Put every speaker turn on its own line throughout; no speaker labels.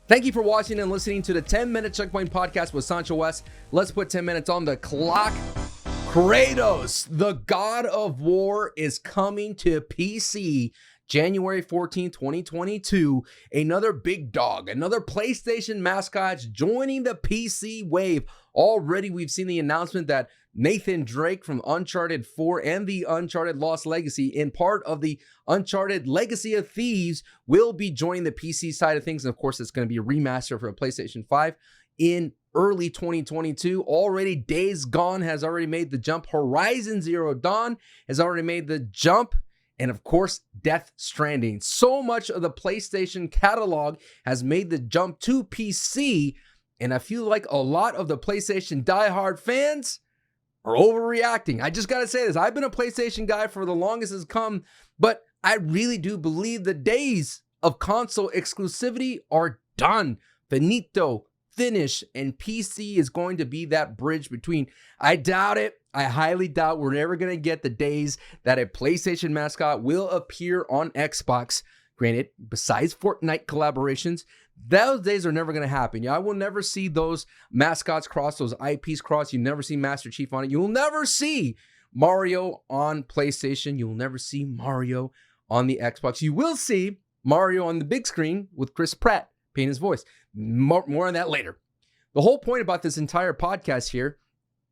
Thank you for watching and listening to the 10-Minute Checkpoint Podcast with Sanchowest. Let's put 10 minutes on the clock. Kratos, the God of War, is coming to PC January 14, 2022. Another big dog, another PlayStation mascot joining the PC wave. Already, we've seen the announcement that Nathan Drake from Uncharted 4 and the Uncharted Lost Legacy, in part of the Uncharted Legacy of Thieves, will be joining the PC side of things. And of course, it's going to be a remaster for a PlayStation 5 in early 2022. Already, Days Gone has already made the jump. Horizon Zero Dawn has already made the jump. And of course, Death Stranding. So much of the PlayStation Catalogue has made the jump to PC. And I feel like a lot of the PlayStation diehard fans are overreacting. I just got to say this. I've been a PlayStation guy for the longest it's come, but I really do believe the days of console exclusivity are done. Finito, finish, and PC is going to be that bridge between. I doubt it. I highly doubt we're never going to get the days that a PlayStation mascot will appear on Xbox. Granted, besides Fortnite collaborations, those days are never going to happen. I will never see those mascots cross, those IPs cross. You never see Master Chief on it. You will never see Mario on PlayStation. You will never see Mario on the Xbox. You will see Mario on the big screen with Chris Pratt paying his voice. More on that later. The whole point about this entire podcast here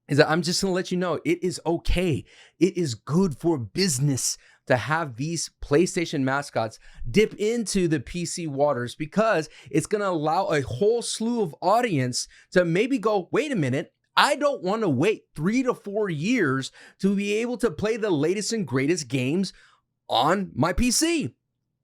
is that I'm just going to let you know it is okay. It is good for business to have these PlayStation mascots dip into the PC waters, because it's going to allow a whole slew of audience to maybe go, wait a minute, I don't want to wait 3 to 4 years to be able to play the latest and greatest games on my PC.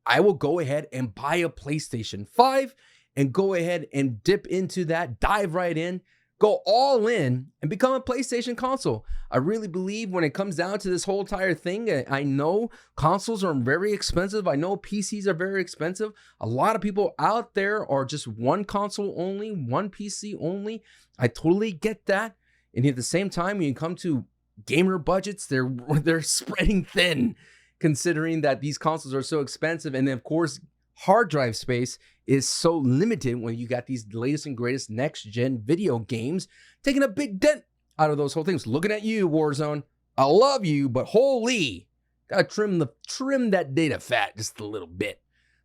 I will go ahead and buy a PlayStation 5 and go ahead and dip into that, dive right in, go all in, and become a PlayStation console. I really believe when it comes down to this whole entire thing, I know consoles are very expensive. I know PCs are very expensive. A lot of people out there are just one console only, one PC only. I totally get that. And at the same time, when you come to gamer budgets, they're spreading thin, considering that these consoles are so expensive. And then, of course, hard drive space is so limited when you got these latest and greatest next-gen video games taking a big dent out of those whole things. Looking at you, Warzone. I love you, but holy, gotta trim that data fat just a little bit.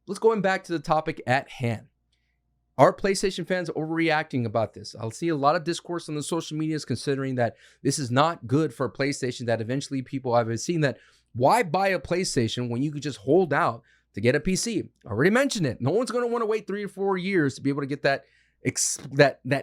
Let's go back to the topic at hand. Are PlayStation fans overreacting about this? I'll see a lot of discourse on the social medias considering that this is not good for PlayStation, that eventually people have seen that why buy a PlayStation when you could just hold out to get a PC? I already mentioned it. No one's going to want to wait 3 or 4 years to be able to get that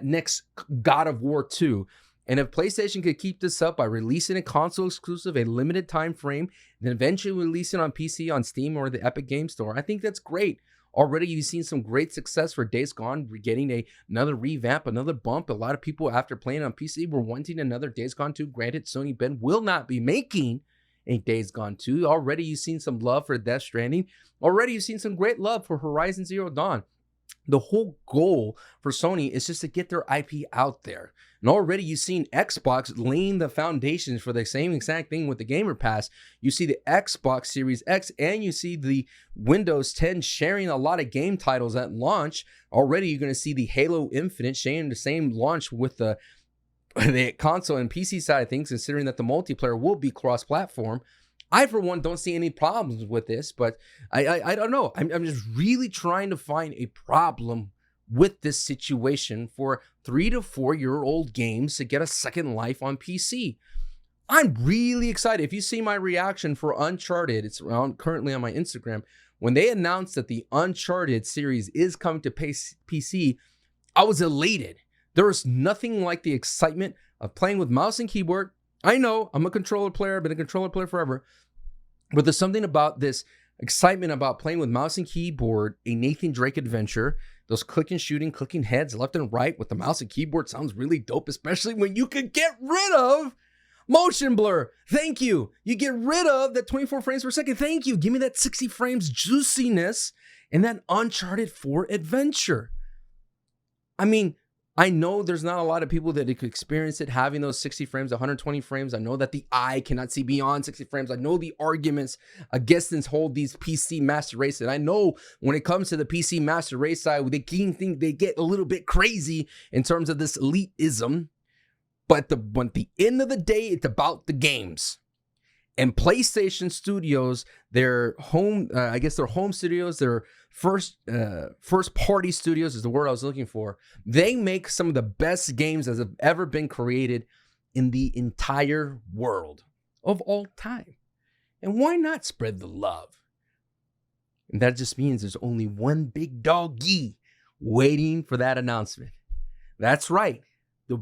next God of War 2. And if PlayStation could keep this up by releasing a console exclusive, a limited time frame, and then eventually releasing on PC, on Steam, or the Epic Game Store, I think that's great. Already, you've seen some great success for Days Gone, getting another revamp, another bump. A lot of people, after playing on PC, were wanting another Days Gone 2. Granted, Sony Ben will not be making a Days Gone 2. Already, you've seen some love for Death Stranding. Already, you've seen some great love for Horizon Zero Dawn. The whole goal for Sony is just to get their IP out there. And already you've seen Xbox laying the foundations for the same exact thing with the Gamer Pass. You see the Xbox Series X and you see the Windows 10 sharing a lot of game titles at launch. Already you're going to see the Halo Infinite sharing the same launch with the console and PC side of things, considering that the multiplayer will be cross-platform. I, for one, don't see any problems with this, but I don't know. I'm just really trying to find a problem with this situation for 3 to 4 year old games to get a second life on PC. I'm really excited. If you see my reaction for Uncharted, it's currently on my Instagram. When they announced that the Uncharted series is coming to PC, I was elated. There is nothing like the excitement of playing with mouse and keyboard. I know I'm a controller player, I've been a controller player forever, but there's something about this excitement about playing with mouse and keyboard, a Nathan Drake adventure. Those clicking, shooting, clicking heads left and right with the mouse and keyboard sounds really dope, especially when you can get rid of motion blur. Thank you. You get rid of that 24 frames per second. Thank you. Give me that 60 frames juiciness and that Uncharted 4 adventure. I mean, I know there's not a lot of people that could experience it having those 60 frames, 120 frames. I know that the eye cannot see beyond 60 frames. I know the arguments against this hold these PC master race. And I know when it comes to the PC master race side, they get a little bit crazy in terms of this elitism. But at the end of the day, it's about the games. And PlayStation Studios, their home studios, their first party studios is the word I was looking for. They make some of the best games that have ever been created in the entire world of all time. And why not spread the love? And that just means there's only one big doggy waiting for that announcement. That's right. The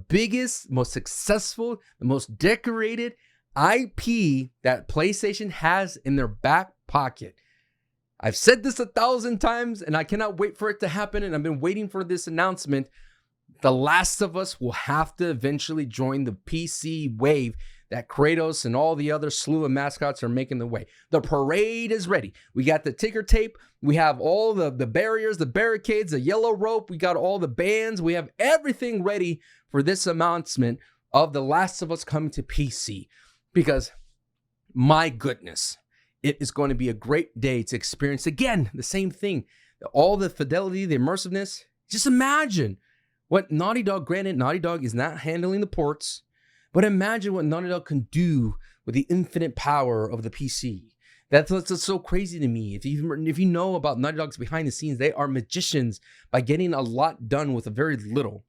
biggest, most successful, the most decorated IP that PlayStation has in their back pocket. I've said this 1,000 times and I cannot wait for it to happen, and I've been waiting for this announcement. The Last of Us will have to eventually join the PC wave that Kratos and all the other slew of mascots are making the way. The parade is ready. We got the ticker tape. We have all the barriers, the barricades, the yellow rope. We got all the bands. We have everything ready for this announcement of The Last of Us coming to PC. Because, my goodness, it is going to be a great day to experience again the same thing. All the fidelity, the immersiveness. Just imagine what Naughty Dog, granted, Naughty Dog is not handling the ports, but imagine what Naughty Dog can do with the infinite power of the PC. That's what's so crazy to me. If you know about Naughty Dog's behind the scenes, they are magicians by getting a lot done with a very little.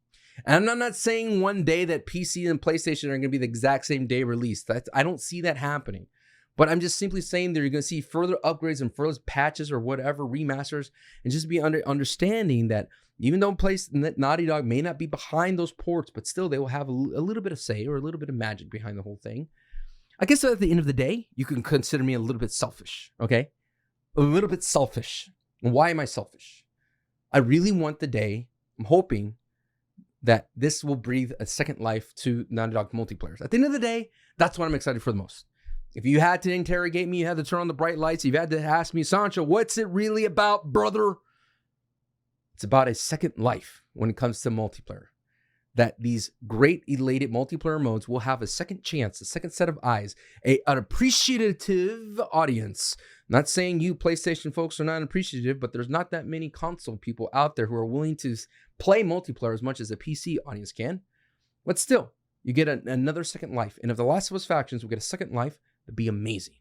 And I'm not saying one day that PC and PlayStation are going to be the exact same day released. I don't see that happening. But I'm just simply saying that you're going to see further upgrades and further patches or whatever, remasters, and just be understanding that even though Naughty Dog may not be behind those ports, but still they will have a little bit of say or a little bit of magic behind the whole thing. I guess at the end of the day, you can consider me a little bit selfish, okay? A little bit selfish. And why am I selfish? I really want the day, I'm hoping, that this will breathe a second life to Naughty Dog multiplayers. At the end of the day, that's what I'm excited for the most. If you had to interrogate me, you had to turn on the bright lights, you've had to ask me, Sancho, what's it really about, brother? It's about a second life when it comes to multiplayer. That these great elated multiplayer modes will have a second chance, a second set of eyes, an appreciative audience. Not saying you PlayStation folks are not appreciative, but there's not that many console people out there who are willing to play multiplayer as much as a PC audience can. But still, you get another second life. And if The Last of Us Factions will get a second life, it'd be amazing.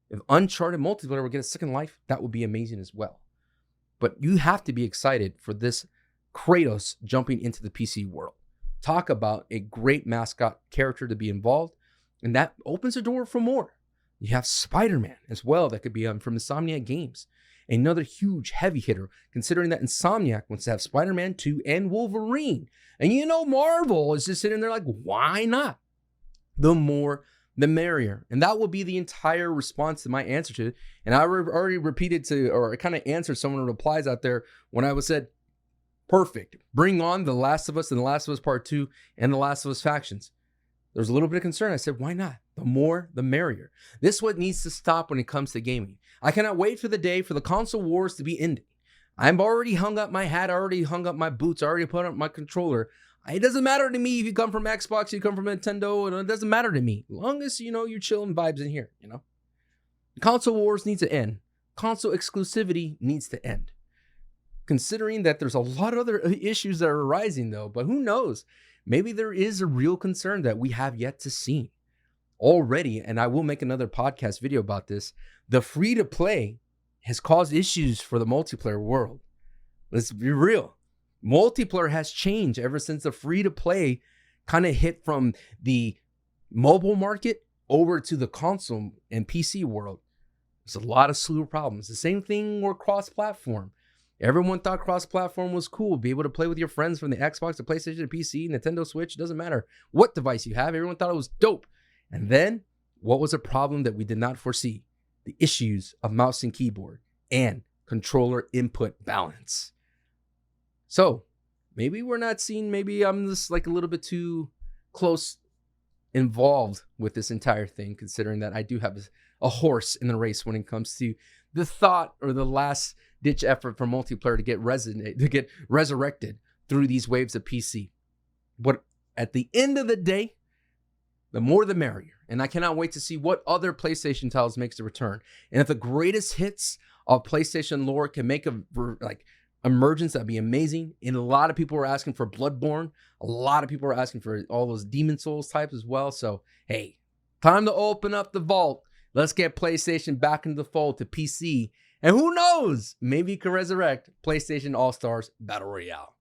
If Uncharted multiplayer will get a second life, that would be amazing as well. But you have to be excited for this Kratos jumping into the PC world. Talk about a great mascot character to be involved, and that opens the door for more. You have Spider-Man as well that could be from Insomniac Games. Another huge heavy hitter, considering that Insomniac wants to have Spider-Man 2 and Wolverine. And you know Marvel is just sitting there like, why not? The more, the merrier. And that will be the entire response to my answer to it. And I already repeated or kind of answered someone who replies out there when I said, perfect. Bring on The Last of Us and The Last of Us Part 2 and The Last of Us Factions. There's a little bit of concern. I said, why not? The more, the merrier. This is what needs to stop when it comes to gaming. I cannot wait for the day for the console wars to be ending. I've already hung up my hat. I already hung up my boots. I already put up my controller. It doesn't matter to me if you come from Xbox, you come from Nintendo, and it doesn't matter to me. As long as, you're chilling vibes in here, The console wars needs to end. Console exclusivity needs to end. Considering that there's a lot of other issues that are arising, though, but who knows? Maybe there is a real concern that we have yet to see already, and I will make another podcast video about this. The free-to-play has caused issues for the multiplayer world. Let's be real. Multiplayer has changed ever since the free-to-play kind of hit from the mobile market over to the console and PC world. There's a lot of slew of problems. The same thing with cross-platform. Everyone thought cross-platform was cool. Be able to play with your friends from the Xbox, the PlayStation, the PC, Nintendo Switch. Doesn't matter what device you have. Everyone thought it was dope. And then, what was a problem that we did not foresee? The issues of mouse and keyboard and controller input balance. So, maybe we're not seeing, maybe I'm just like a little bit too close involved with this entire thing, considering that I do have a horse in the race when it comes to the thought or the last ditch effort for multiplayer to get resurrected. through these waves of PC. But at the end of the day, the more the merrier. And I cannot wait to see what other PlayStation titles makes the return. And if the greatest hits of PlayStation lore can make a emergence, that'd be amazing. And a lot of people are asking for Bloodborne. A lot of people are asking for all those Demon Souls types as well. So, hey, time to open up the vault. Let's get PlayStation back into the fold to PC. And who knows, maybe you can resurrect PlayStation All-Stars Battle Royale.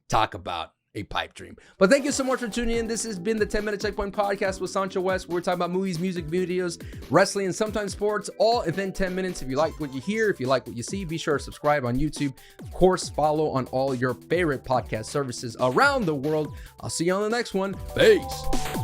Talk about a pipe dream. But thank you so much for tuning in. This has been the 10-Minute Checkpoint Podcast with Sanchowest. We're talking about movies, music, videos, wrestling, and sometimes sports, all within 10 minutes. If you like what you hear, if you like what you see, be sure to subscribe on YouTube. Of course, follow on all your favorite podcast services around the world. I'll see you on the next one. Peace.